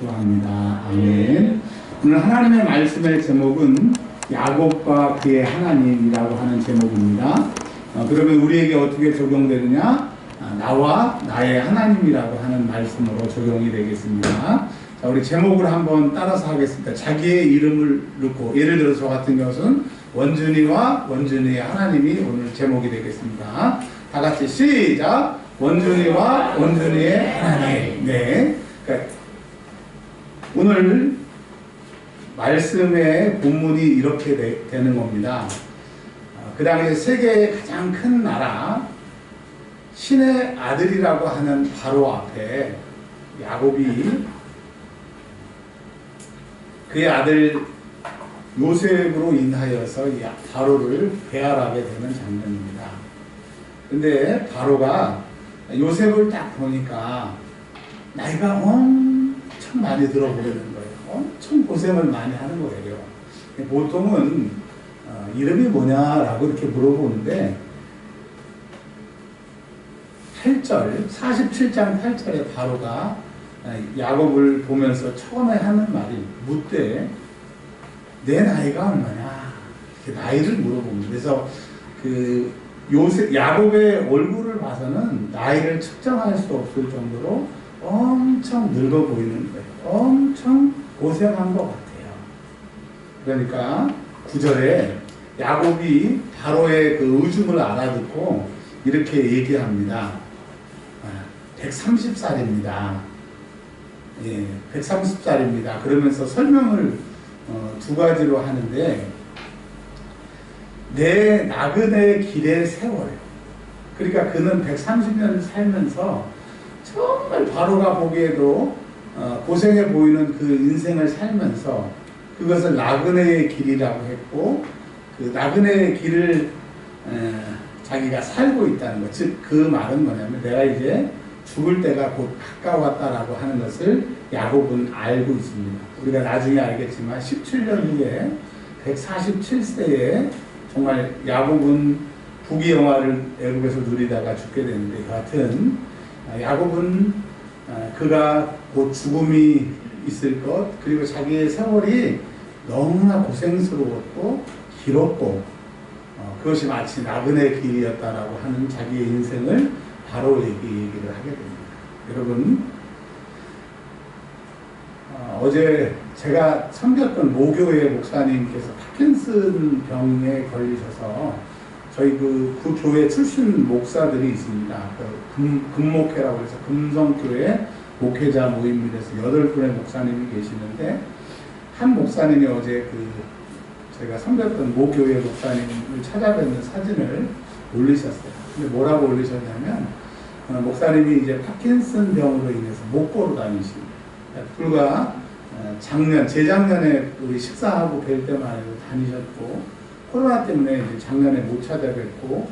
기도합니다. 아멘. 오늘 하나님의 말씀의 제목은 야곱과 그의 하나님이라고 하는 제목입니다. 그러면 우리에게 어떻게 적용되느냐? 나와 나의 하나님이라고 하는 말씀으로 적용이 되겠습니다. 자, 우리 제목을 한번 따라서 하겠습니다. 자기의 이름을 넣고, 예를 들어서 저 같은 경우는 원준이와 원준이의 하나님이 오늘 제목이 되겠습니다. 다 같이 시작! 원준이와 원준이의 하나님. 네. 그러니까 오늘 말씀의 본문이 이렇게 되는 겁니다. 그 당시에 세계의 가장 큰 나라, 신의 아들이라고 하는 바로 앞에 야곱이 그의 아들 요셉으로 인하여서 바로를 배알하게 되는 장면입니다. 근데 바로가 요셉을 딱 보니까 나이가 엄청 많이 들어보게 되는 거예요. 엄청 고생을 많이 하는 거예요. 보통은 이름이 뭐냐라고 이렇게 물어보는데 8절, 47장 8절에 바로가 야곱을 보면서 처음에 하는 말이 묻되 내 나이가 얼마냐 이렇게 나이를 물어봅니다. 그래서 그 야곱의 얼굴을 봐서는 나이를 측정할 수 없을 정도로 엄청 늙어 보이는 거예요. 엄청 고생한 것 같아요. 그러니까 9절에 야곱이 바로의 그 의중을 알아듣고 이렇게 얘기합니다. 130살입니다. 예, 130살입니다. 그러면서 설명을 두 가지로 하는데 내 나그네 길의 세월, 그러니까 그는 130년 살면서 정말 바로가 보기에도 고생해 보이는 그 인생을 살면서 그것을 나그네의 길이라고 했고, 그 나그네의 길을 자기가 살고 있다는 것. 즉 그 말은 뭐냐면 내가 이제 죽을 때가 곧 가까웠다라고 하는 것을 야곱은 알고 있습니다. 우리가 나중에 알겠지만 17년 후에 147세에 정말 야곱은 부귀영화를 애굽에서 누리다가 죽게 되는데, 여하튼 야곱은 그가 곧 죽음이 있을 것, 그리고 자기의 세월이 너무나 고생스러웠고 길었고 그것이 마치 나그네 길이었다라고 하는 자기의 인생을 바로 얘기를 하게 됩니다. 여러분, 어제 제가 섬겼던 모교회 목사님께서 파킨슨 병에 걸리셔서 저희 그 교회 출신 목사들이 있습니다. 금목회라고 해서 금성교회 목회자 모임에서 8분의 목사님이 계시는데, 한 목사님이 어제 제가 섬겼던 모교회 목사님을 찾아뵙는 사진을 올리셨어요. 근데 뭐라고 올리셨냐면, 목사님이 이제 파킨슨 병으로 인해서 못 걸어 다니십니다. 불과 재작년에 우리 식사하고 뵐 때만 해도 다니셨고, 코로나 때문에 이제 작년에 못 찾아뵙고,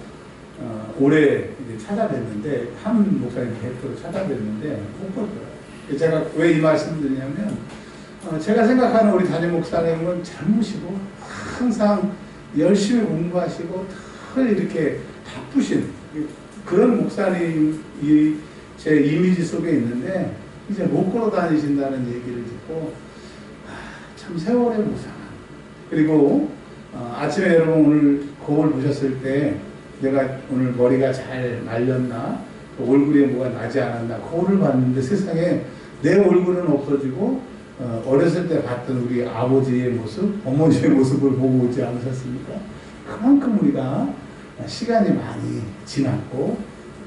올해 이제 찾아뵀는데, 한 목사님 대표로 찾아뵀는데, 못 걸더라고요. 제가 왜 이 말씀을 드리냐면, 제가 생각하는 우리 담임 목사님은 젊으시고, 항상 열심히 공부하시고, 늘 이렇게 바쁘신 그런 목사님이 제 이미지 속에 있는데, 이제 못 걸어 다니신다는 얘기를 듣고, 참 세월의 무상함. 그리고 아침에 여러분 오늘 거울 보셨을 때 내가 오늘 머리가 잘 말렸나, 얼굴에 뭐가 나지 않았나, 거울을 봤는데 세상에 내 얼굴은 없어지고 어렸을 때 봤던 우리 아버지의 모습, 어머니의 모습을 보고 오지 않으셨습니까? 그만큼 우리가 시간이 많이 지났고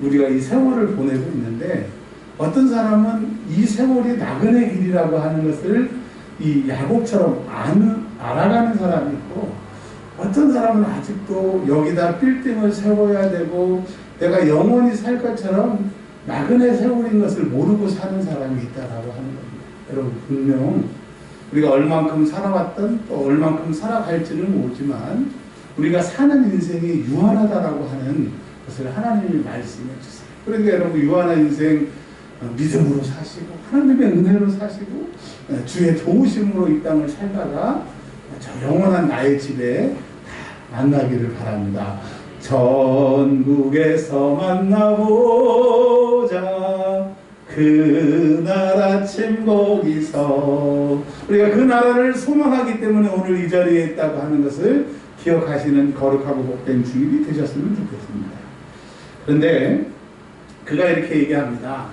우리가 이 세월을 보내고 있는데, 어떤 사람은 이 세월이 나그네 길이라고 하는 것을 이 야곱처럼 알아가는 사람이 있고, 어떤 사람은 아직도 여기다 빌딩을 세워야 되고 내가 영원히 살 것처럼 나그네 세월인 것을 모르고 사는 사람이 있다라고 하는 겁니다. 여러분, 분명 우리가 얼만큼 살아왔던 또 얼만큼 살아갈지는 모르지만 우리가 사는 인생이 유한하다라고 하는 것을 하나님이 말씀해 주세요. 그러니까 여러분, 유한한 인생 믿음으로 사시고 하나님의 은혜로 사시고 주의 도우심으로 이 땅을 살다가 저 영원한 나의 집에 다 만나기를 바랍니다. 전국에서 만나보자 그날 아침 거기서 우리가 그 나라를 소망하기 때문에 오늘 이 자리에 있다고 하는 것을 기억하시는 거룩하고 복된 주일이 되셨으면 좋겠습니다. 그런데 그가 이렇게 얘기합니다.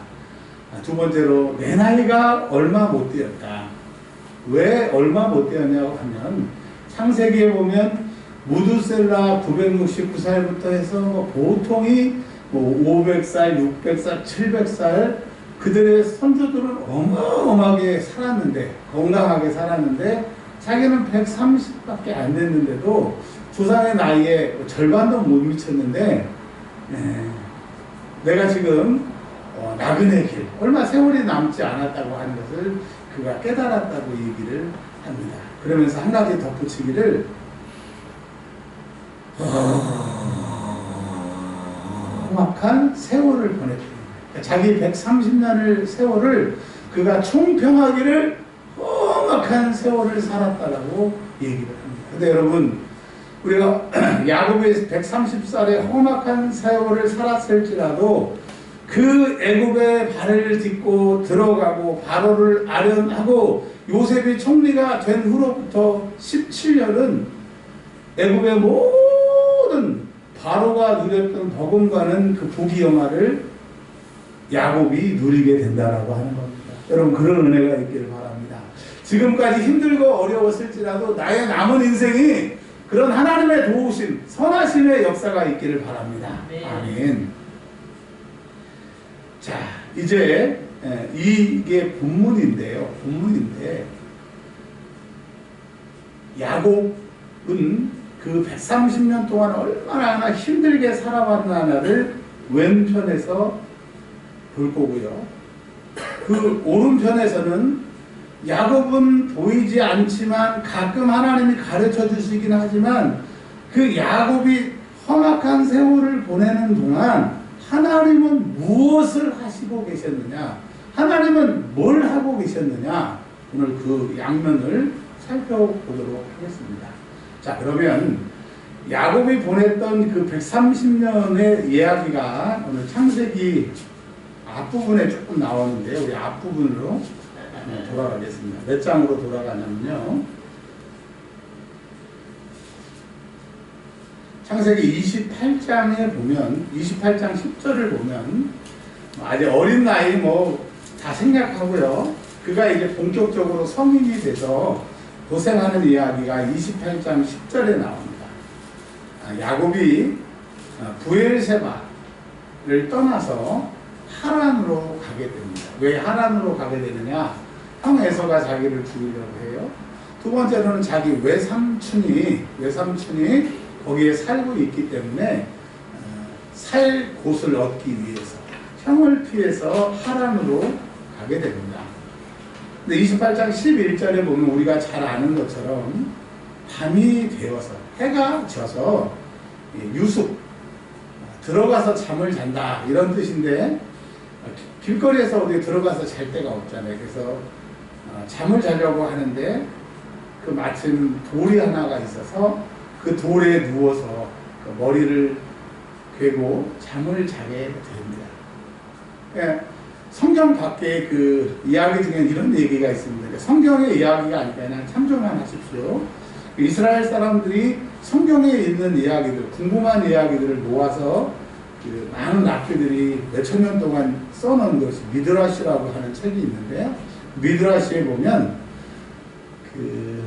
두 번째로 내 나이가 얼마 못 되었다. 왜 얼마 못 되었냐고 하면 창세기에 보면 무두셀라 969살부터 해서 보통이 500살, 600살, 700살 그들의 선조들은 어마어마하게 살았는데 건강하게 살았는데 자기는 130밖에 안 됐는데도 조상의 나이에 절반도 못 미쳤는데 내가 지금 나그네 길 얼마 세월이 남지 않았다고 하는 것을 그가 깨달았다고 얘기를 합니다. 그러면서 한 가지 덧붙이기를 험악한 세월을 보냈다. 자기 130년을 세월을 그가 총평하기를 험악한 세월을 살았다라고 얘기를 합니다. 근데 여러분 우리가 야곱의 130살의 험악한 세월을 살았을지라도 그 애굽의 발을 딛고 들어가고 바로를 아련하고 요셉이 총리가 된 후로부터 17년은 애굽의 모든 바로가 누렸던 버금가는 그 부귀영화를 야곱이 누리게 된다라고 하는 겁니다. 여러분 그런 은혜가 있기를 바랍니다. 지금까지 힘들고 어려웠을지라도 나의 남은 인생이 그런 하나님의 도우심, 선하심의 역사가 있기를 바랍니다. 네. 아멘. 자, 이제 이게 본문인데요. 본문인데 야곱은 그 130년 동안 얼마나 힘들게 살아왔나를 왼편에서 볼 거고요. 그 오른편에서는 야곱은 보이지 않지만 가끔 하나님이 가르쳐 주시긴 하지만 그 야곱이 험악한 세월을 보내는 동안 하나님은 무엇을 하시고 계셨느냐, 하나님은 뭘 하고 계셨느냐, 오늘 그 양면을 살펴보도록 하겠습니다. 자, 그러면 야곱이 보냈던 그 130년의 이야기가 오늘 창세기 앞부분에 조금 나오는데요. 우리 앞부분으로 돌아가겠습니다. 몇 장으로 돌아가냐면요. 창세기 28장에 보면 28장 10절을 보면 아직 어린 나이 다 생략하고요. 그가 이제 본격적으로 성인이 돼서 고생하는 이야기가 28장 10절에 나옵니다. 야곱이 부엘세바를 떠나서 하란으로 가게 됩니다. 왜 하란으로 가게 되느냐? 형 에서가 자기를 죽이려고 해요. 두 번째로는 자기 외삼촌이 거기에 살고 있기 때문에 살 곳을 얻기 위해서 형을 피해서 하란으로 가게 됩니다. 근데 28장 11절에 보면 우리가 잘 아는 것처럼 밤이 되어서 해가 져서 유숙 들어가서 잠을 잔다 이런 뜻인데 길거리에서 어디 들어가서 잘 데가 없잖아요. 그래서 잠을 자려고 하는데 그 마침 돌이 하나가 있어서 그 돌에 누워서 그 머리를 괴고 잠을 자게 됩니다. 그러니까 성경 밖에 그 이야기 중에 이런 얘기가 있습니다. 성경의 이야기가 아니라 그냥 참조만 하십시오. 이스라엘 사람들이 성경에 있는 이야기들, 궁금한 이야기들을 모아서 그 많은 랍비들이 몇천 년 동안 써놓은 것이 미드라시라고 하는 책이 있는데요. 미드라시에 보면 그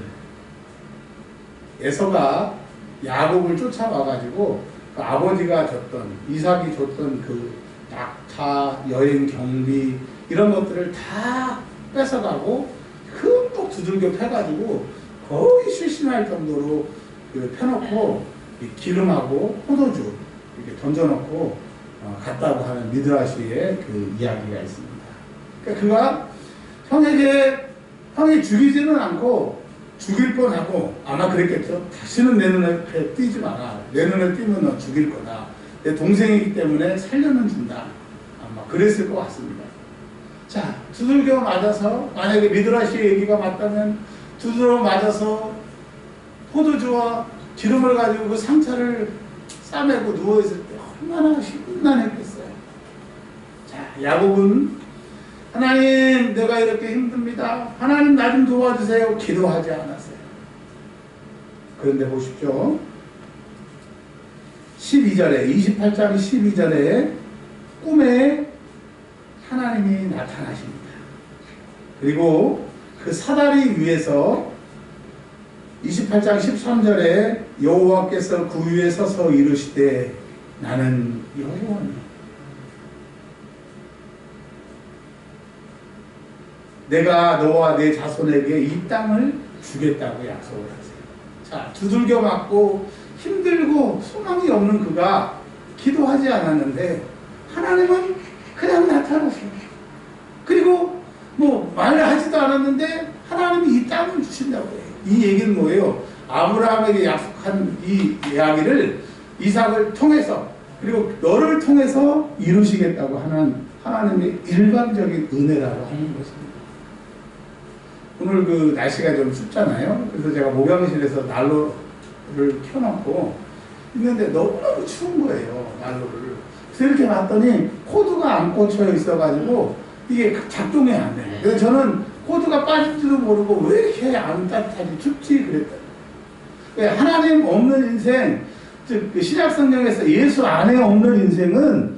에서가 야곱을 쫓아와가지고 그 아버지가 줬던 이삭이 줬던 그 낙타, 여행 경비 이런 것들을 다 뺏어가고 흠뻑 두들겨 패가지고 거의 실신할 정도로 그 펴놓고 기름하고 포도주 이렇게 던져놓고 갔다고 하는 미드라시의 그 이야기가 있습니다. 그러니까 그가 형이 죽이지는 않고 죽일 뻔하고 아마 그랬겠죠. 다시는 내 눈에 띄지 마라. 내 눈에 띄면 너 죽일 거다. 내 동생이기 때문에 살려는 준다. 아마 그랬을 것 같습니다. 자, 두들겨 맞아서 만약에 미드라시의 얘기가 맞다면 두들겨 맞아서 포도주와 기름을 가지고 그 상처를 싸매고 누워있을 때 얼마나 심란했겠어요. 자, 야곱은 하나님 내가 이렇게 힘듭니다. 하나님 나 좀 도와주세요. 기도하지 않았어요. 그런데 보십시오. 12절에 28장 12절에 꿈에 하나님이 나타나십니다. 그리고 그 사다리 위에서 28장 13절에 여호와께서 그 위에 서서 이르시되 나는 여호와니 내가 너와 내 자손에게 이 땅을 주겠다고 약속을 하세요. 자, 두들겨 맞고 힘들고 소망이 없는 그가 기도하지 않았는데 하나님은 그냥 나타나세요. 그리고 뭐 말을 하지도 않았는데 하나님이 이 땅을 주신다고 해요. 이 얘기는 뭐예요? 아브라함에게 약속한 이 이야기를 이삭을 통해서 그리고 너를 통해서 이루시겠다고 하는 하나님의 일방적인 은혜라고 하는 것입니다. 오늘 그 날씨가 좀 춥잖아요. 그래서 제가 목욕실에서 난로를 켜놓고 있는데 너무너무 추운 거예요. 난로를. 그래서 이렇게 봤더니 코드가 안 꽂혀 있어가지고 이게 작동이 안 돼요. 그래서 저는 코드가 빠질지도 모르고 왜 이렇게 안 따뜻하지 춥지 그랬더니 하나님 없는 인생, 즉 신약성경에서 예수 안에 없는 인생은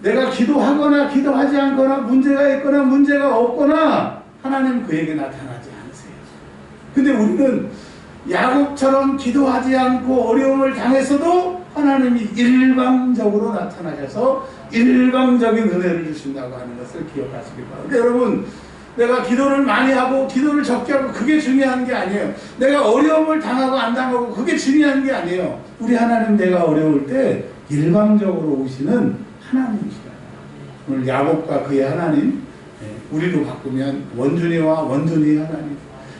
내가 기도하거나 기도하지 않거나 문제가 있거나 문제가 없거나 하나님 그에게 나타나지 않으세요. 근데 우리는 야곱처럼 기도하지 않고 어려움을 당했어도 하나님이 일방적으로 나타나셔서 일방적인 은혜를 주신다고 하는 것을 기억하시기 바랍니다. 여러분, 내가 기도를 많이 하고 기도를 적게 하고 그게 중요한 게 아니에요. 내가 어려움을 당하고 안 당하고 그게 중요한 게 아니에요. 우리 하나님 내가 어려울 때 일방적으로 오시는 하나님이시다. 오늘 야곱과 그의 하나님, 우리도 바꾸면 원준이와 원준이 하나님.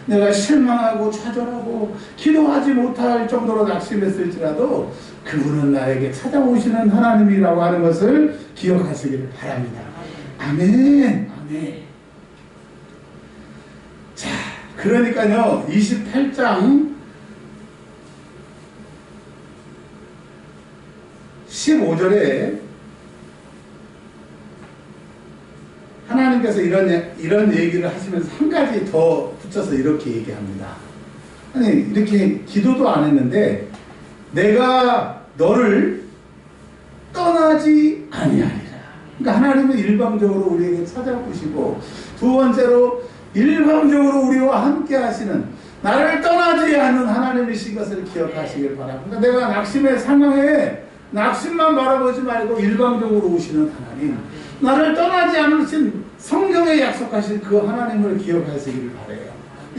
내가 실망하고 좌절하고 기도하지 못할 정도로 낙심했을지라도 그분은 나에게 찾아오시는 하나님이라고 하는 것을 기억하시길 바랍니다. 아멘. 아멘. 자, 그러니까요, 28장 15절에 하나님께서 이런 얘기를 하시면서 한 가지 더 붙여서 이렇게 얘기합니다. 아니, 이렇게 기도도 안 했는데 내가 너를 떠나지 아니하리라. 그러니까 하나님은 일방적으로 우리에게 찾아오시고 두 번째로 일방적으로 우리와 함께 하시는 나를 떠나지 않는 하나님이신 것을 기억하시길 바랍니다. 내가 낙심의 상황에 낙심만 바라보지 말고 일방적으로 오시는 하나님, 나를 떠나지 않으신 성경에 약속하신 그 하나님을 기억하시길 바라요.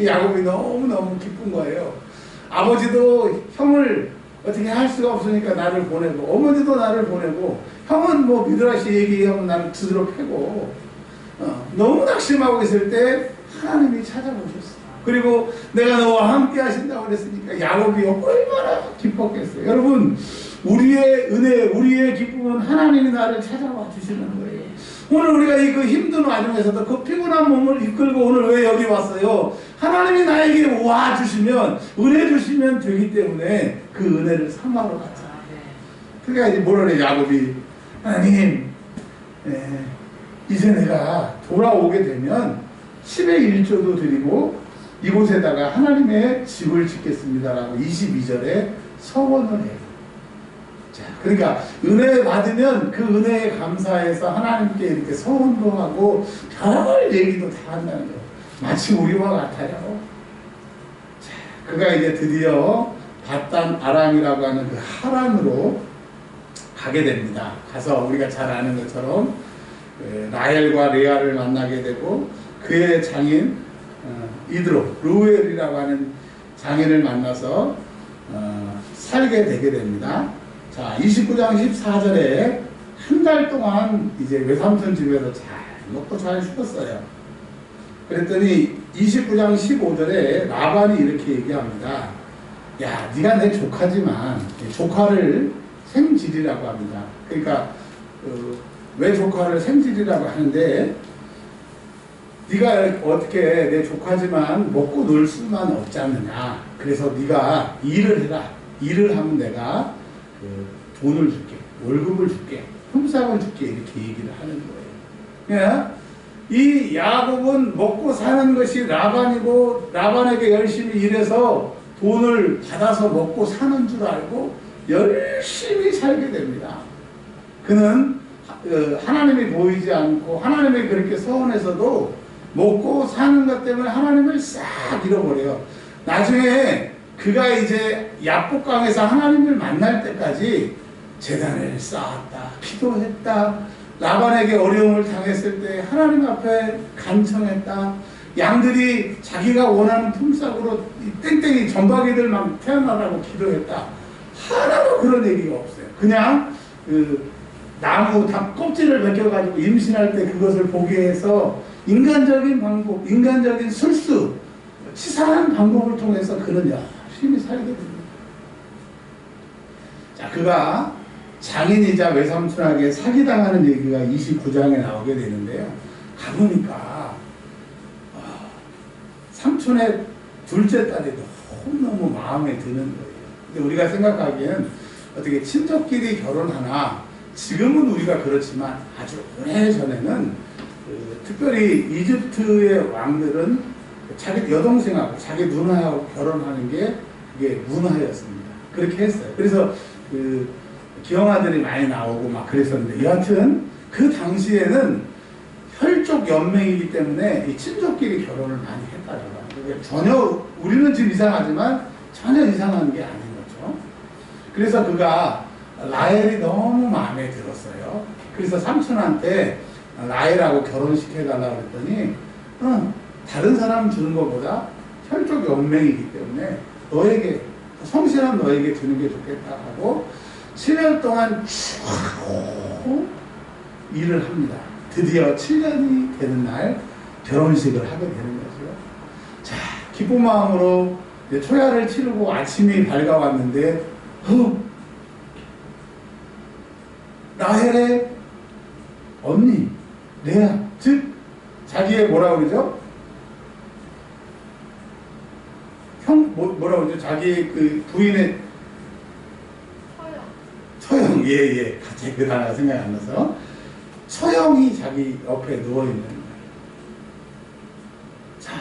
야곱이 너무너무 기쁜 거예요. 아버지도 형을 어떻게 할 수가 없으니까 나를 보내고 어머니도 나를 보내고 형은 뭐 미드라시 얘기하면 나를 두드러 패고 너무 낙심하고 있을 때 하나님이 찾아오셨어요. 그리고 내가 너와 함께 하신다고 그랬으니까 야곱이 얼마나 기뻤겠어요. 여러분, 우리의 은혜, 우리의 기쁨은 하나님이 나를 찾아와 주시는 거예요. 오늘 우리가 이 그 힘든 와중에서도 그 피곤한 몸을 이끌고 오늘 왜 여기 왔어요? 하나님이 나에게 와 주시면, 은혜 주시면 되기 때문에 그 은혜를 삼아러 갔잖아요. 그러니까 이제 뭐라 그래, 야곱이. 하나님, 이제 내가 돌아오게 되면 10의 1조도 드리고 이곳에다가 하나님의 집을 짓겠습니다라고 22절에 서원을 해요. 자, 그러니까 은혜 받으면 그 은혜에 감사해서 하나님께 이렇게 서원도 하고 별 얘기도 다 한다는 거예요. 마치 우리와 같아요. 자, 그가 이제 드디어 바단 아람이라고 하는 그 하란으로 가게 됩니다. 가서 우리가 잘 아는 것처럼 라헬과 레아를 만나게 되고 그의 장인 이드로 루엘이라고 하는 장인을 만나서 살게 되게 됩니다. 자, 29장 14절에 한 달 동안 이제 외삼촌 집에서 잘 먹고 잘 쉬었어요. 그랬더니 29장 15절에 라반이 이렇게 얘기합니다. 야, 네가 내 조카지만 조카를 생질이라고 합니다. 그러니까 왜 조카를 생질이라고 하는데 네가 어떻게 내 조카지만 먹고 놀 수만 없지 않느냐. 그래서 네가 일을 해라. 일을 하면 내가 돈을 줄게. 월급을 줄게. 품삯을 줄게. 이렇게 얘기를 하는 거예요. 이 야곱은 먹고 사는 것이 라반이고 라반에게 열심히 일해서 돈을 받아서 먹고 사는 줄 알고 열심히 살게 됩니다. 그는 하나님이 보이지 않고 하나님이 그렇게 서운해서도 먹고 사는 것 때문에 하나님을 싹 잃어버려요. 나중에 그가 이제 야복강에서 하나님을 만날 때까지 제단을 쌓았다, 기도했다, 라반에게 어려움을 당했을 때 하나님 앞에 간청했다, 양들이 자기가 원하는 품삯으로 땡땡이 점박이들만 태어나라고 기도했다. 하나도 그런 얘기가 없어요. 그냥 그 나무 껍질을 벗겨가지고 임신할 때 그것을 보게 해서 인간적인 방법, 인간적인 술수, 치사한 방법을 통해서 그는 열심히 살게 됩니다. 자, 그가 장인이자 외삼촌에게 사기당하는 얘기가 29장에 나오게 되는데요. 가보니까 삼촌의 둘째 딸이 너무너무 마음에 드는 거예요. 근데 우리가 생각하기에는 어떻게 친족끼리 결혼하나, 지금은 우리가 그렇지만 아주 오래전에는 특별히 이집트의 왕들은 자기 여동생하고 자기 누나하고 결혼하는 게 그게 문화였습니다. 그렇게 했어요. 그래서 기형아들이 많이 나오고 막 그랬었는데, 여하튼 그 당시에는 혈족 연맹이기 때문에 이 친족끼리 결혼을 많이 했다라고. 전혀 우리는 지금 이상하지만 전혀 이상한 게 아닌 거죠. 그래서 그가 라헬이 너무 마음에 들었어요. 그래서 삼촌한테 라헬하고 결혼시켜달라고 했더니 다른 사람 주는 것보다 혈족 연맹이기 때문에 너에게, 성실한 너에게 주는 게 좋겠다 하고 7년 동안 쭉 일을 합니다. 드디어 7년이 되는 날 결혼식을 하게 되는 거죠. 자, 기쁜 마음으로 초야를 치르고 아침이 밝아왔는데 라헬의 언니 레아, 즉 자기의 뭐라고 그러죠? 뭐라고 그러죠? 자기 그 부인의 처형, 예, 갑자기 그 단어가 생각이 안 나서 처형이 자기 옆에 누워있는 거예요. 자,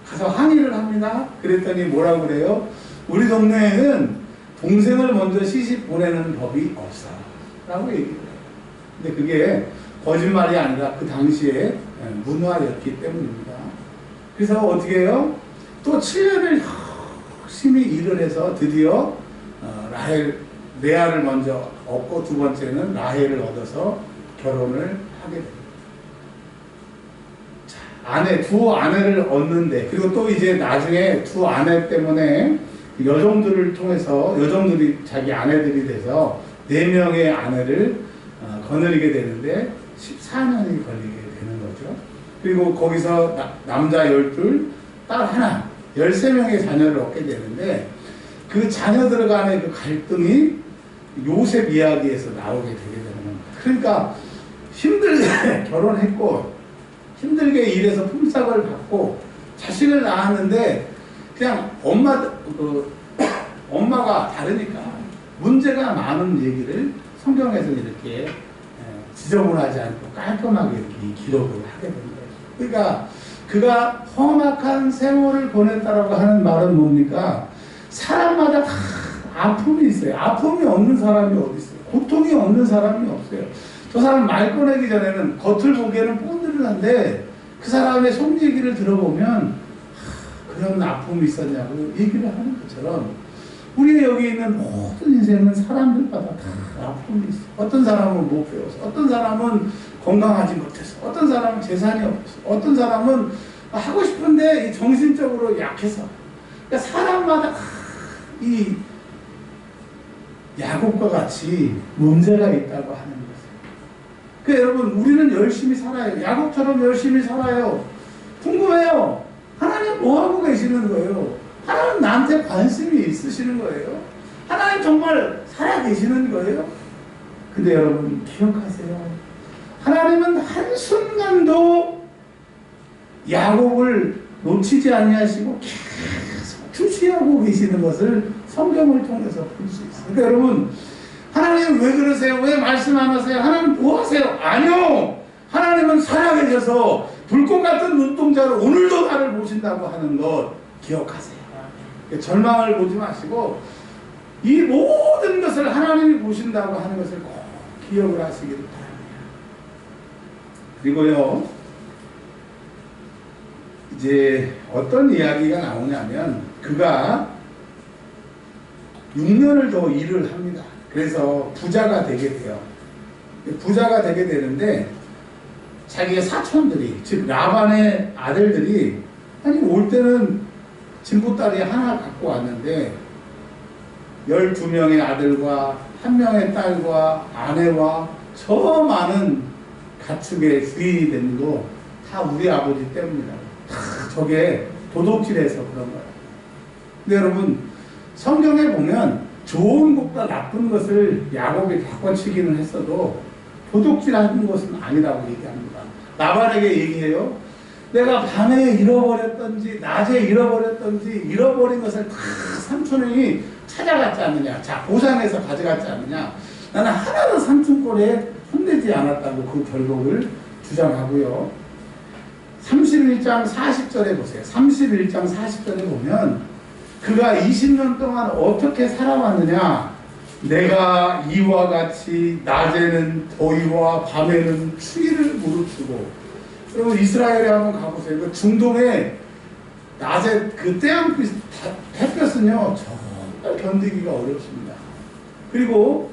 가서 항의를 합니다. 그랬더니 뭐라고 그래요? 우리 동네에는 동생을 먼저 시집 보내는 법이 없어 라고 얘기를 해요. 근데 그게 거짓말이 아니라 그 당시에 문화였기 때문입니다. 그래서 어떻게 해요? 또 7년을 열심히 일을 해서 드디어 레아를 먼저 얻고 두 번째는 라헬을 얻어서 결혼을 하게 됩니다. 자, 두 아내를 얻는데, 그리고 또 이제 나중에 두 아내 때문에 여종들을 통해서 여종들이 자기 아내들이 돼서 4명의 아내를 거느리게 되는데 14년이 걸리게 되는 거죠. 그리고 거기서 남자 12, 딸 하나, 13명의 자녀를 얻게 되는데, 그 자녀들 간의 그 갈등이 요셉 이야기에서 나오게 되게 되는 겁니다. 그러니까 힘들게 결혼했고 힘들게 일해서 품삯을 받고 자식을 낳았는데 그냥 엄마가 다르니까 문제가 많은 얘기를 성경에서 이렇게 지저분하지 않고 깔끔하게 이렇게 기록을 하게 된 거예요. 그러니까 그가 험악한 생활을 보냈다라고 하는 말은 뭡니까? 사람마다 다 아픔이 있어요. 아픔이 없는 사람이 어디 있어요? 고통이 없는 사람이 없어요. 저 사람 말 꺼내기 전에는 겉을 보기에는 뻔들한데 그 사람의 속 얘기를 들어보면 그런 아픔이 있었냐고 얘기를 하는 것처럼 우리 여기 있는 모든 인생은 사람들마다 다 아픔이 있어요. 어떤 사람은 못 배워서, 어떤 사람은 건강하지 못해서, 어떤 사람은 재산이 없어서, 어떤 사람은 하고 싶은데 정신적으로 약해서. 그러니까 사람마다 이 야곱과 같이 문제가 있다고 하는 거예요. 그러니까 여러분, 우리는 열심히 살아요. 야곱처럼 열심히 살아요. 궁금해요. 하나님 뭐 하고 계시는 거예요? 하나님 나한테 관심이 있으시는 거예요? 하나님 정말 살아계시는 거예요? 근데 여러분 기억하세요. 하나님은 한순간도 야곱을 놓치지 아니하시고 계속 주시하고 계시는 것을 성경을 통해서 볼 수 있어요. 그러니까 여러분, 하나님 왜 그러세요? 왜 말씀 안 하세요? 하나님 뭐 하세요? 아니요! 하나님은 살아계셔서 불꽃 같은 눈동자로 오늘도 나를 보신다고 하는 것 기억하세요. 절망을 보지 마시고 이 모든 것을 하나님이 보신다고 하는 것을 꼭 기억을 하시기를 바랍니다. 그리고요, 이제 어떤 이야기가 나오냐면 그가 6년을 더 일을 합니다. 그래서 부자가 되게 돼요. 부자가 되게 되는데 자기의 사촌들이, 즉 라반의 아들들이, 아니 올 때는 진보딸이 하나 갖고 왔는데 12명의 아들과 1명의 딸과 아내와 저 많은 가축의 주인이 된 거 다 우리 아버지 때문이라고. 다 저게 도둑질해서 그런 거예요. 근데 여러분, 성경에 보면 좋은 것과 나쁜 것을 야곱이 바꿔치기는 했어도 도둑질하는 것은 아니라고 얘기합니다. 라반에게 얘기해요. 내가 밤에 잃어버렸던지 낮에 잃어버렸던지 잃어버린 것을 다 삼촌이 찾아갔지 않느냐, 자 보상해서 가져갔지 않느냐, 나는 하나도 삼촌 꼴에 혼내지 않았다고 그 결국을 주장하고요. 31장 40절에 보세요. 31장 40절에 보면 그가 20년 동안 어떻게 살아왔느냐, 내가 이와 같이 낮에는 더위와 밤에는 추위를 무릅쓰고. 여러분 이스라엘에 한번 가보세요. 그 중동에 낮에 그 태양빛 햇볕은요 정말 견디기가 어렵습니다. 그리고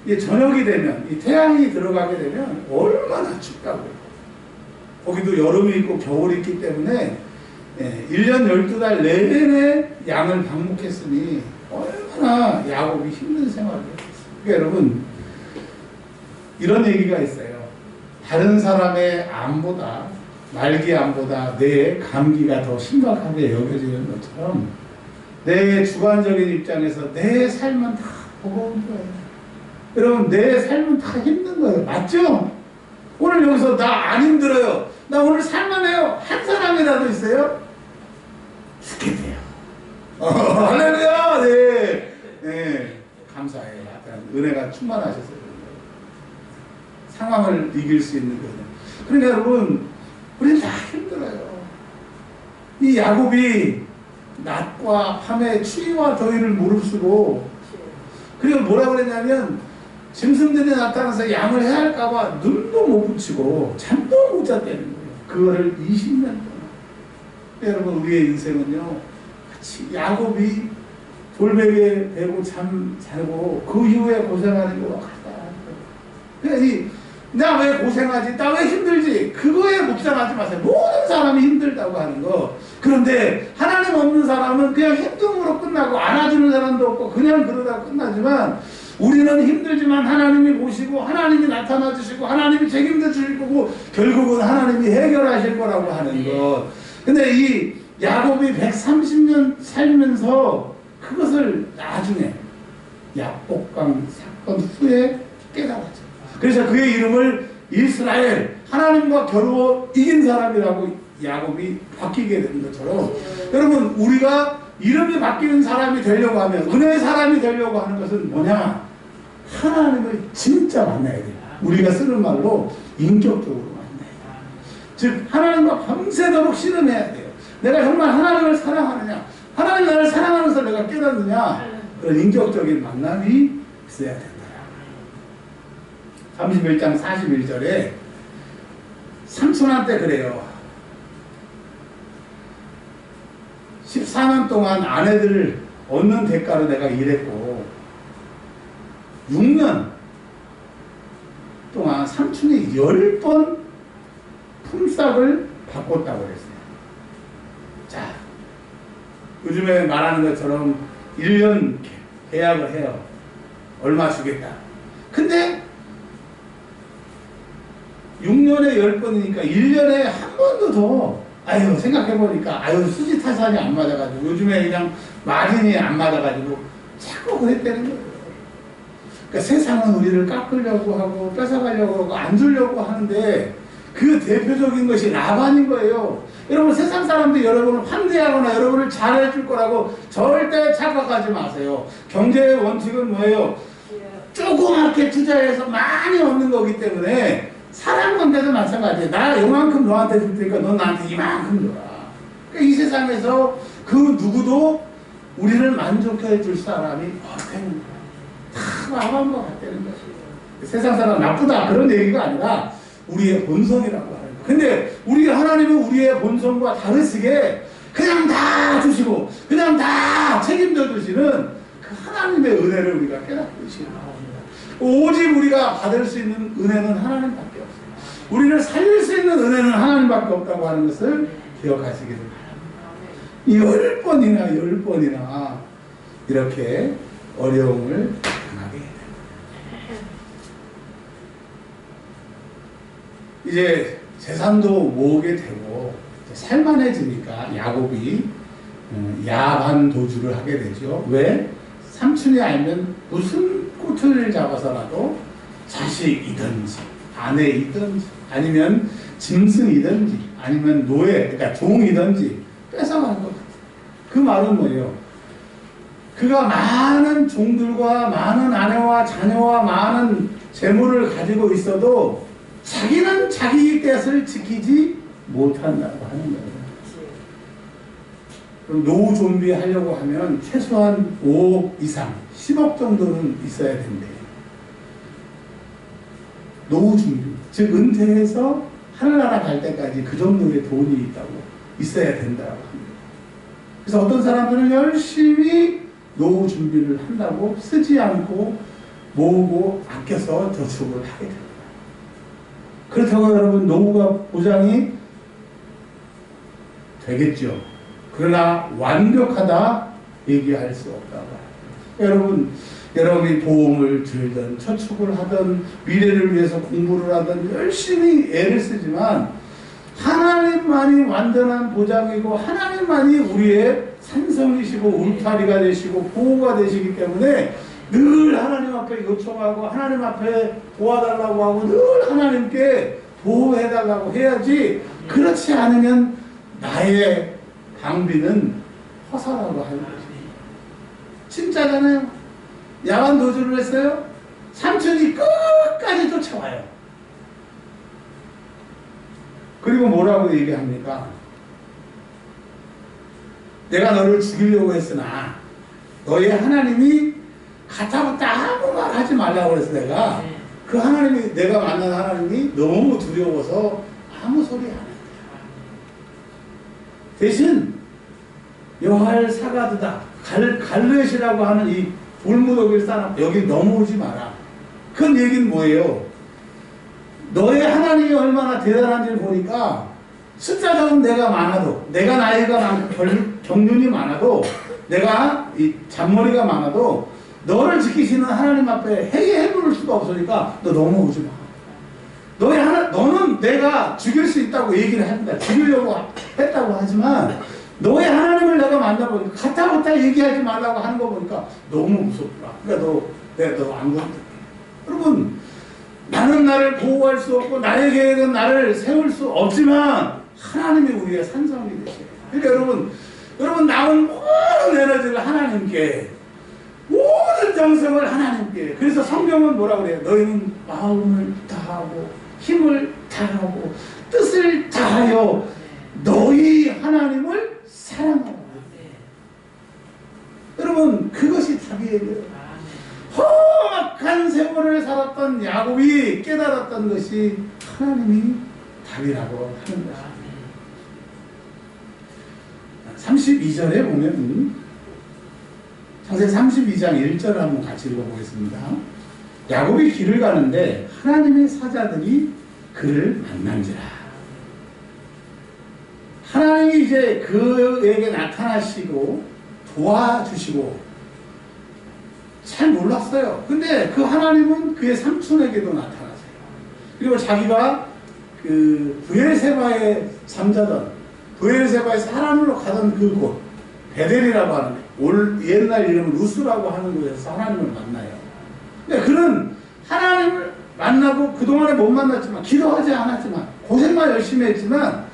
이 저녁이 되면 이 태양이 들어가게 되면 얼마나 춥다고요. 거기도 여름이 있고 겨울이 있기 때문에 1년 12달 내내 양을 방목했으니 얼마나 야곱이 힘든 생활이에요. 그러니까 여러분 이런 얘기가 있어요. 다른 사람의 암보다, 말기 암보다 내 감기가 더 심각하게 여겨지는 것처럼 내 주관적인 입장에서 내 삶은 다 버거운 거예요. 여러분 내 삶은 다 힘든 거예요. 맞죠? 오늘 여기서 나 안 힘들어요, 나 오늘 살만해요 한 사람이라도 있어요? 죽겠네요. 할렐루야. 네. 네. 감사해요. 은혜가 충만하셨어요. 상황을 이길 수 있는 거예요. 그러니까 여러분 우리는 다 힘들어요. 이 야곱이 낮과 밤에 추위와 더위를 무릅쓰고, 그리고 뭐라 그랬냐면 짐승들이 나타나서 양을 해할까봐 눈도 못 붙이고 잠도 못 잤다는 거예요. 그거를 20년 동안. 여러분 우리의 인생은요 같이 야곱이 돌베개에 베고 잠 자고 그 이후에 고생하는 것과 같다. 그래서 나 왜 고생하지? 나 왜 힘들지? 그거에 묵상하지 마세요. 모든 사람이 힘들다고 하는 거. 그런데 하나님 없는 사람은 그냥 힘듦으로 끝나고 안아주는 사람도 없고 그냥 그러다 끝나지만, 우리는 힘들지만 하나님이 보시고 하나님이 나타나 주시고 하나님이 책임져 주실 거고 결국은 하나님이 해결하실 거라고 하는 것. 근데 이 야곱이 130년 살면서 그것을 나중에 약복강 사건 후에 깨달았죠. 그래서 그의 이름을 이스라엘, 하나님과 겨루어 이긴 사람이라고 야곱이 바뀌게 되는 것처럼, 여러분 우리가 이름이 바뀌는 사람이 되려고 하면, 은혜의 사람이 되려고 하는 것은 뭐냐? 하나님을 진짜 만나야 돼요. 우리가 쓰는 말로 인격적으로 만나야 돼요. 즉 하나님과 밤새도록 씨름해야 돼요. 내가 정말 하나님을 사랑하느냐, 하나님 나를 사랑하면서 내가 깨닫느냐, 그런 인격적인 만남이 있어야 된다. 31장 41절에 삼손한테 그래요. 14년 동안 아내들을 얻는 대가로 내가 일했고 6년 동안 삼촌이 10번 품삯을 바꿨다고 그랬어요. 자, 요즘에 말하는 것처럼 1년 계약을 해요. 얼마 주겠다. 근데 6년에 10번이니까 1년에 한 번도 더, 아유 생각해보니까 아유 수지 타산이 안 맞아가지고, 요즘에 그냥 마진이 안 맞아가지고 자꾸 그랬다는 거예요. 그러니까 세상은 우리를 깎으려고 하고 뺏어가려고 하고 안 주려고 하는데 그 대표적인 것이 라반인 거예요. 여러분 세상 사람들이 여러분을 환대하거나 여러분을 잘해줄 거라고 절대 착각하지 마세요. 경제의 원칙은 뭐예요? 조그맣게 투자해서 많이 얻는 거기 때문에 사람 관계도 마찬가지야. 나 요만큼 너한테 줄 테니까 넌 나한테 이만큼 줘라. 그러니까 이 세상에서 그 누구도 우리를 만족해 줄 사람이 없다는 거야. 다 마음한 것 같다는 것이. 세상 사람 나쁘다 그런 얘기가 아니라 우리의 본성이라고 하는 거야. 근데 우리 하나님은 우리의 본성과 다르시게 그냥 다 주시고 그냥 다 책임져 주시는 그 하나님의 은혜를 우리가 깨닫고 있어야 합니다. 오직 우리가 받을 수 있는 은혜는 하나님밖에 없어요. 우리를 살릴 수 있는 은혜는 하나님밖에 없다고 하는 것을 기억하시기를 바랍니다. 10번이나 이렇게 어려움을 당하게 됩니다. 이제 재산도 모으게 되고 살만해지니까 야곱이 야반 도주를 하게 되죠. 왜? 삼촌이 알면 무슨 꼬투리를 잡아서라도 자식이든지 아내이든지 아니면 짐승이든지 아니면 노예, 그러니까 종이든지 뺏어가는 것 같아요. 그 말은 뭐예요? 그가 많은 종들과 많은 아내와 자녀와 많은 재물을 가지고 있어도 자기는 자기 것을 지키지 못한다고 하는 거예요. 노후 좀비 하려고 하면 최소한 5억 이상, 10억 정도는 있어야 된대요. 노후 준비, 즉 은퇴해서 하늘나라 갈 때까지 그 정도의 돈이 있어야 된다고 합니다. 그래서 어떤 사람들은 열심히 노후 준비를 한다고 쓰지 않고 모으고 아껴서 저축을 하게 됩니다. 그렇다고 여러분 노후가 보장이 되겠죠. 그러나 완벽하다 얘기할 수 없다고 합니다. 여러분이 보험을 들든 저축을 하든 미래를 위해서 공부를 하든 열심히 애를 쓰지만 하나님만이 완전한 보장이고 하나님만이 우리의 산성이시고 울타리가 되시고 보호가 되시기 때문에 늘 하나님 앞에 요청하고 하나님 앞에 도와달라고 하고 늘 하나님께 보호해달라고 해야지. 그렇지 않으면 나의 방비는 허사라고 하는 거지. 진짜잖아요. 야간 도주를 했어요. 삼촌이 끝까지 쫓아와요. 그리고 뭐라고 얘기합니까? 내가 너를 죽이려고 했으나 너의 하나님이 가타부터 아무 말 하지 말라고 그래서 내가 그 하나님이 내가 만난 하나님이 너무 두려워서 아무 소리 안 했다. 대신 여할 사가드다 갈렛이라고 하는 이 돌무더기를 쌓아 여기 넘어오지 마라. 그 얘기는 뭐예요? 너의 하나님이 얼마나 대단한지를 보니까 숫자적으로 내가 많아도 내가 나이가 많고 경륜이 많아도 내가 이 잔머리가 많아도 너를 지키시는 하나님 앞에 해부를 수가 없으니까 너 넘어오지 마. 너는 내가 죽일 수 있다고 얘기를 한다. 죽이려고 했다고 하지만 너의 하나님을 내가 만나보니까 가타부타 얘기하지 말라고 하는 거 보니까 너무 무섭더라. 그러니까 내가 너 안 건들게. 여러분, 나는 나를 보호할 수 없고 나의 계획은 나를 세울 수 없지만 하나님이 우리의 산성이 되세요. 그러니까 여러분 남은 모든 에너지를 하나님께, 모든 정성을 하나님께. 그래서 성경은 뭐라고 그래요? 너희는 마음을 다하고 힘을 다하고 뜻을 다하여 너희 하나님을 사랑하라. 여러분, 그것이 답이에요. 험악한 세월을 살았던 야곱이 깨달았던 것이 하나님이 답이라고 하는 것입니다. 32절에 보면 창세기 32장 1절을 한번 같이 읽어보겠습니다. 야곱이 길을 가는데 하나님의 사자들이 그를 만난지라. 하나님이 이제 그에게 나타나시고 도와주시고 잘 몰랐어요. 근데 그 하나님은 그의 삼촌에게도 나타나세요. 그리고 자기가 그 브엘세바에 잠자던 브엘세바에서 하나님으로 가던 그곳 베델이라고 하는 옛날 이름은 루스라고 하는 곳에서 하나님을 만나요. 근데 그는 하나님을 만나고 그동안에 못 만났지만 기도하지 않았지만 고생만 열심히 했지만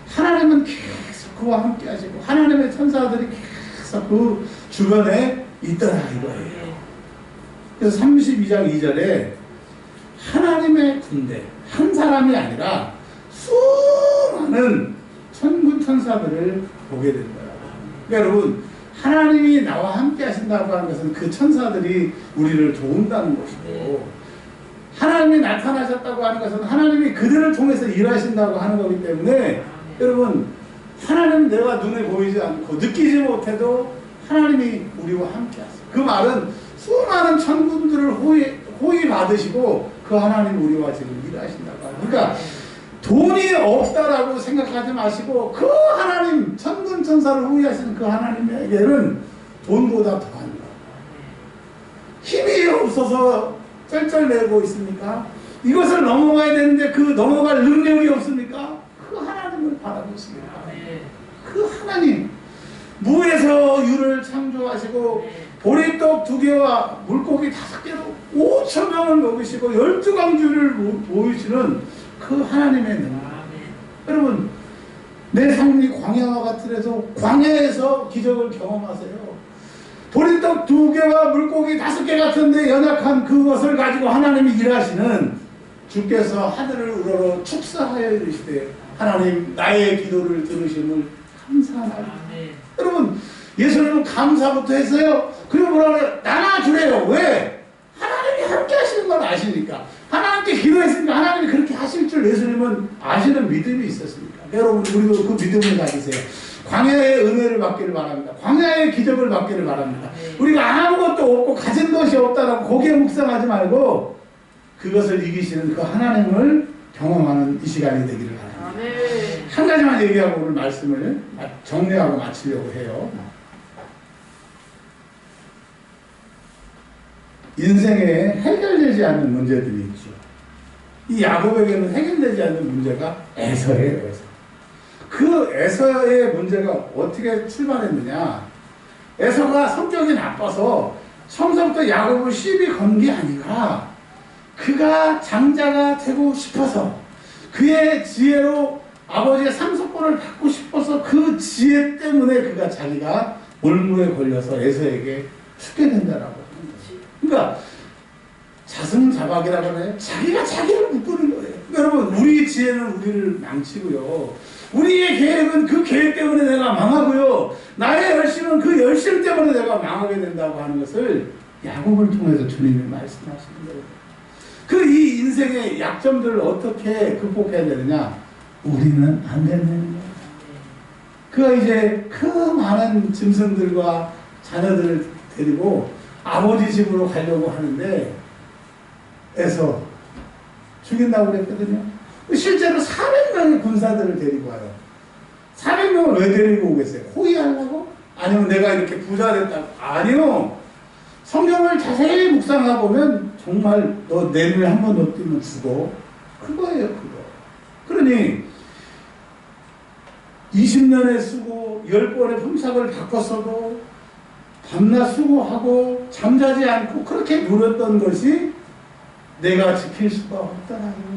하나님은 계속 그와 함께 하시고 하나님의 천사들이 계속 그 주변에 있더라 이거예요. 그래서 32장 2절에 하나님의 군대, 한 사람이 아니라 수많은 천군 천사들을 보게 된 거예요. 그러니까 여러분, 하나님이 나와 함께 하신다고 하는 것은 그 천사들이 우리를 도운다는 것이고, 하나님이 나타나셨다고 하는 것은 하나님이 그들을 통해서 일하신다고 하는 거기 때문에, 여러분, 하나님 내가 눈에 보이지 않고 느끼지 못해도 하나님이 우리와 함께 하세요. 그 말은 수많은 천군들을 호의 받으시고 그 하나님 우리와 지금 일하신다고 합니다. 그러니까 돈이 없다라고 생각하지 마시고 그 하나님, 천군 천사를 호위하시는 그 하나님에게는 돈보다 더한 거. 힘이 없어서 쩔쩔매고 있습니까? 이것을 넘어가야 되는데 그 넘어갈 능력이 없습니까? 그 하나님을 바라보십니다. 그 하나님, 무에서 유를 창조하시고 보리떡 2개와 물고기 5개로 5,000명을 먹이시고 12강주를 보이시는 그 하나님의 능력. 여러분, 내 삶이 광야와 같으래서 광야에서 기적을 경험하세요. 보리떡 2개와 물고기 5개 같은데 연약한 그것을 가지고 하나님이 일하시는 주께서 하늘을 우러러 축사하여 이르시되 하나님 나의 기도를 들으심을 감사하나이다. 여러분, 예수님은 감사부터 했어요. 그리고 뭐라 그래요? 나눠주래요. 왜? 하나님이 함께 하시는 걸 아시니까. 하나님께 기도했으니까 하나님이 그렇게 하실 줄 예수님은 아시는 믿음이 있었습니까? 여러분, 우리도 그 믿음을 가지세요. 광야의 은혜를 받기를 바랍니다. 광야의 기적을 받기를 바랍니다. 우리가 아무것도 없고 가진 것이 없다라고 거기에 묵상하지 말고 그것을 이기시는 그 하나님을 경험하는 이 시간이 되기를 바랍니다. 한 가지만 얘기하고 오늘 말씀을 정리하고 마치려고 해요. 인생에 해결되지 않는 문제들이 있죠. 이 야곱에게는 해결되지 않는 문제가 에서예요. 에서. 그 에서의 문제가 어떻게 출발했느냐. 에서가 성격이 나빠서 처음부터 야곱을 시비 건 게 아니라 그가 장자가 되고 싶어서 그의 지혜로 아버지의 상속권을 받고 싶어서 그 지혜 때문에 그가 자기가 올무에 걸려서 에서에게 죽게 된다라고 하는 거지. 그러니까 자승자박이라고 해요. 자기가 자기를 묶는 거예요. 그러니까 여러분, 우리의 지혜는 우리를 망치고요. 우리의 계획은 그 계획 때문에 내가 망하고요. 나의 열심은 그 열심 때문에 내가 망하게 된다고 하는 것을 야곱을 통해서 주님이 말씀하시는 거예요. 그 이 인생의 약점들을 어떻게 극복해야 되느냐? 우리는 안 되는 거예요. 그가 이제 그 많은 짐승들과 자녀들을 데리고 아버지 집으로 가려고 하는데 에서 죽인다고 그랬거든요. 실제로 400명의 군사들을 데리고 와요. 400명을 왜 데리고 오겠어요? 호위하려고? 아니면 내가 이렇게 부자 됐다고? 아니요. 성경을 자세히 묵상해보면 정말 너 내 눈에 한 번 더 뜨면 죽어. 그거예요, 그거. 그러니 20년의 수고, 10번의 품삯을 바꿨어도 밤낮 수고하고 잠자지 않고 그렇게 누렸던 것이 내가 지킬 수가 없다라고.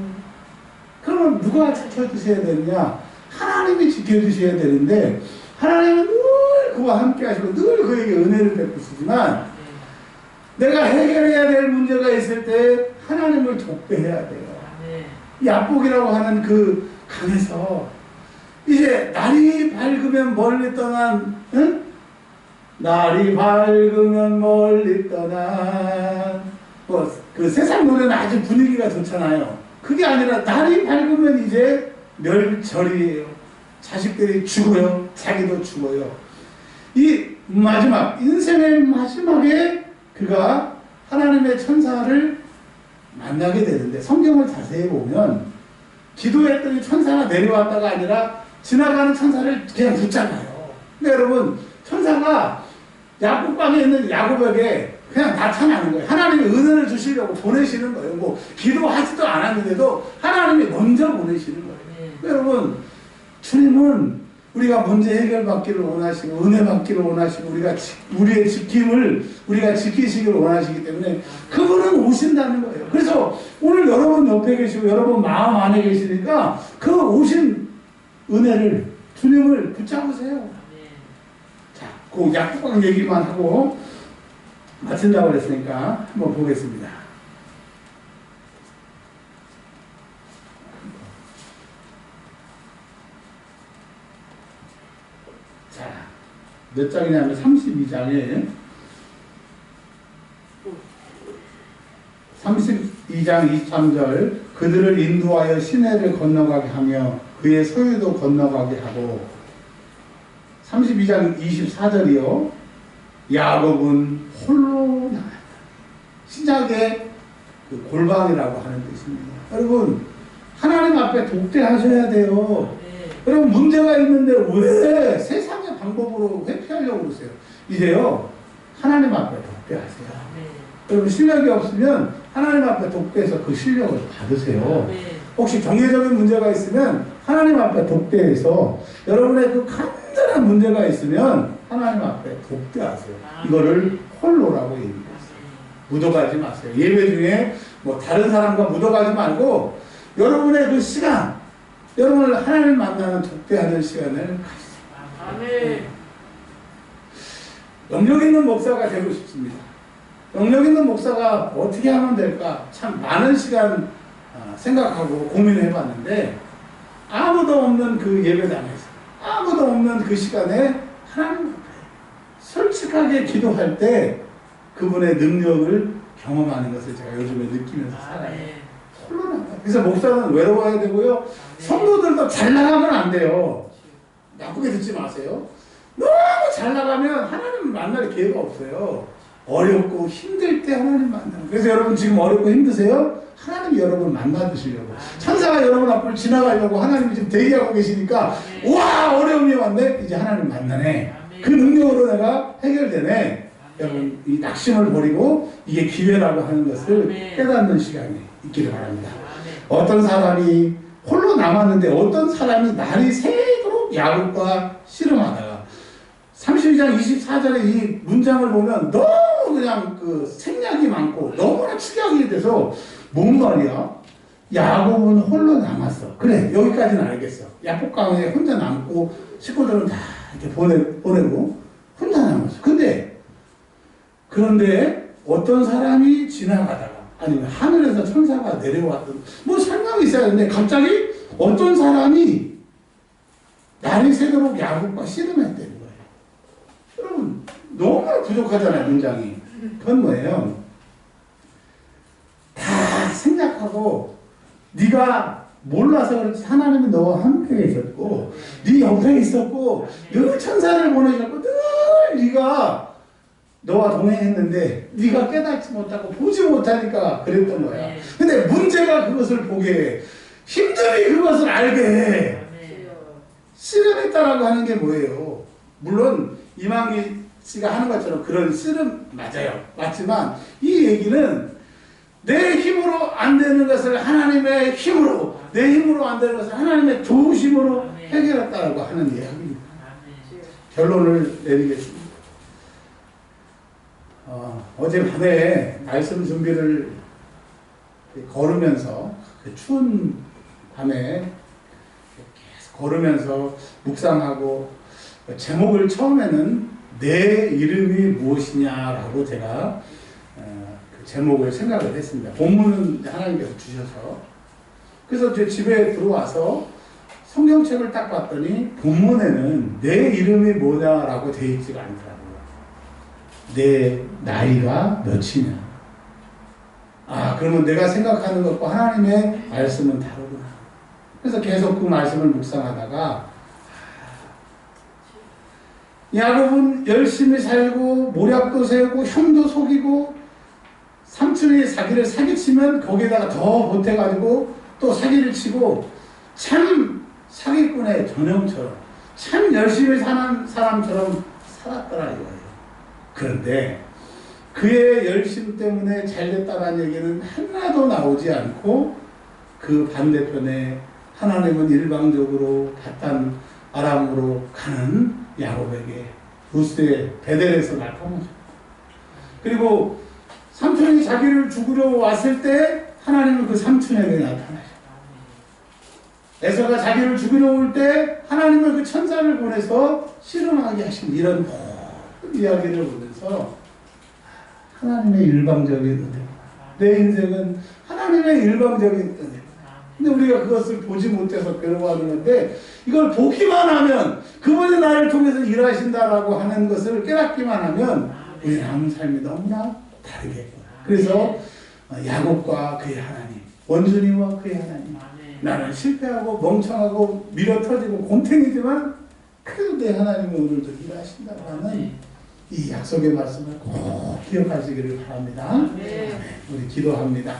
그러면 누가 지켜주셔야 되느냐? 하나님이 지켜주셔야 되는데 하나님은 늘 그와 함께 하시고 늘 그에게 은혜를 베푸시지만 내가 해결해야 될 문제가 있을 때 하나님을 독배해야 돼요. 야복이라고 하는 그 강에서 이제 날이 밝으면 멀리 떠난, 응? 날이 밝으면 멀리 떠난, 그 세상 노래는 아주 분위기가 좋잖아요. 그게 아니라 날이 밝으면 이제 멸절이에요. 자식들이 죽어요. 자기도 죽어요. 이 마지막, 인생의 마지막에 그가 하나님의 천사를 만나게 되는데 성경을 자세히 보면 기도했더니 천사가 내려왔다가 아니라 지나가는 천사를 그냥 붙잡아요. 근데 여러분, 천사가 야곱방에 있는 야곱에게 그냥 나타나는 거예요. 하나님이 은혜를 주시려고 보내시는 거예요. 뭐 기도하지도 않았는데도 하나님이 먼저 보내시는 거예요. 여러분, 주님은 우리가 문제 해결받기를 원하시고 은혜 받기를 원하시고 우리의 지킴을 우리가 지키시기를 원하시기 때문에 그분은 오신다는 거예요. 그래서 오늘 여러분 옆에 계시고 여러분 마음 안에 계시니까 그 오신 은혜를 주님을 붙잡으세요. 자, 그 약속한 얘기만 하고 마친다고 그랬으니까 한번 보겠습니다. 몇 장이냐면 32장에 32장 23절 그들을 인도하여 시내를 건너가게 하며 그의 소유도 건너가게 하고 32장 24절이요 야곱은 홀로 나갔다. 신약의 그 골방이라고 하는 뜻입니다. 여러분 하나님 앞에 독대하셔야 돼요. 여러분 문제가 있는데 왜 세상의 방법으로 회피하려고 그러세요? 이제요 하나님 앞에 독대하세요. 여러분 실력이 없으면 하나님 앞에 독대해서 그 실력을 받으세요. 혹시 경제적인 문제가 있으면 하나님 앞에 독대해서 여러분의 그 간단한 문제가 있으면 하나님 앞에 독대하세요. 이거를 홀로라고 얘기했어요. 묻어가지 마세요. 예배 중에 뭐 다른 사람과 묻어가지 말고 여러분의 그 시간, 여러분을 하나님 만나는 독대하는 시간을 가지세요. 아멘. 영역 있는 목사가 되고 싶습니다. 영역 있는 목사가 어떻게 하면 될까? 참 많은 시간 생각하고 고민해 봤는데 아무도 없는 그 예배당에서 아무도 없는 그 시간에 하나님 앞에 솔직하게 기도할 때 그분의 능력을 경험하는 것을 제가 요즘에 느끼면서 살아요. 홀로 나가요. 그래서 목사는 외로워야 되고요. 성도들도 잘 나가면 안 돼요. 나쁘게 듣지 마세요. 너무 잘 나가면 하나님 만날 기회가 없어요. 어렵고 힘들 때 하나님 만나는. 그래서 여러분 지금 어렵고 힘드세요? 하나님이 여러분 만나 주시려고. 천사가 여러분 앞을 지나가려고 하나님이 지금 대기하고 계시니까 와 어려움이 왔네. 이제 하나님 만나네. 그 능력으로 내가 해결되네. 여러분 이 낙심을 버리고 이게 기회라고 하는 것을 깨닫는 시간이 있기를 바랍니다. 어떤 사람이 홀로 남았는데 어떤 사람이 날이 새도록 야곱과 씨름하다가 32장 24절의 이 문장을 보면 너무 그냥 그 생략이 많고 너무나 축약이 돼서 뭔 말이야? 야곱은 홀로 남았어. 그래 여기까지는 알겠어. 야복강에 혼자 남고 식구들은 다 이렇게 보내고 혼자 남았어. 그런데 어떤 사람이 지나가다가 아니면 하늘에서 천사가 내려왔던 뭐 설명이 있어야 되는데 갑자기 어떤 사람이 날이 새도록 야곱과 씨름했다는 거예요. 여러분 너무 부족하잖아요. 문장이. 그건 뭐예요? 다 생략하고 네가 몰라서 그렇지 하나님이 너와 함께 계셨고 네 옆에 있었고 늘 천사를 보내셨고 늘 네가 너와 동행했는데 네가 깨닫지 못하고 보지 못하니까 그랬던 거야. 근데 문제가 그것을 보게 해. 힘들이 그것을 알게 해. 씨름했다라고 하는 게 뭐예요? 물론 이만기 씨가 하는 것처럼 그런 씨름 맞아요. 맞지만 이 얘기는 내 힘으로 안 되는 것을 하나님의 힘으로, 내 힘으로 안 되는 것을 하나님의 도우심으로 해결했다라고 하는 이야기입니다. 결론을 내리겠습니다. 어젯밤에 말씀 준비를 걸으면서 그 추운 밤에 계속 걸으면서 묵상하고 제목을 처음에는 내 이름이 무엇이냐라고 제가 그 제목을 생각을 했습니다. 본문은 하나님께서 주셔서 그래서 제 집에 들어와서 성경책을 딱 봤더니 본문에는 내 이름이 뭐냐라고 되어 있지가 않더라고요. 내 나이가 몇이냐. 그러면 내가 생각하는 것과 하나님의 말씀은 다르구나. 그래서 계속 그 말씀을 묵상하다가 야곱은 열심히 살고 모략도 세우고 형도 속이고 삼촌이 자기를 사기치면 거기에다가 더 보태가지고 또 사기를 치고 참 사기꾼의 전형처럼 참 열심히 사는 사람처럼 살았더라 이거예요. 그런데 그의 열심 때문에 잘됐다는 얘기는 하나도 나오지 않고 그 반대편에 하나님은 일방적으로 바단 아람으로 가는 야곱에게 루스의 베델에서 나타나죠. 그리고 삼촌이 자기를 죽으려 왔을 때 하나님은 그 삼촌에게 나타나죠. 에서가 자기를 죽이려 올 때 하나님은 그 천사를 보내서 실험하게 하신 이런 모든 이야기를 보면서 하나님의 일방적인 은혜. 내 인생은 하나님의 일방적인 은혜. 근데 우리가 그것을 보지 못해서 괴로워하는 건데 이걸 보기만 하면 그분이 나를 통해서 일하신다라고 하는 것을 깨닫기만 하면 우리 남은 삶이 너무나 다르겠구나. 그래서 야곱과 그의 하나님, 원주님과 그의 하나님, 나는 실패하고 멍청하고 미어터지고 곰탱이지만 그래도 내 하나님은 오늘도 일하신다라는 이 약속의 말씀을 꼭 기억하시기를 바랍니다. 우리 기도합니다.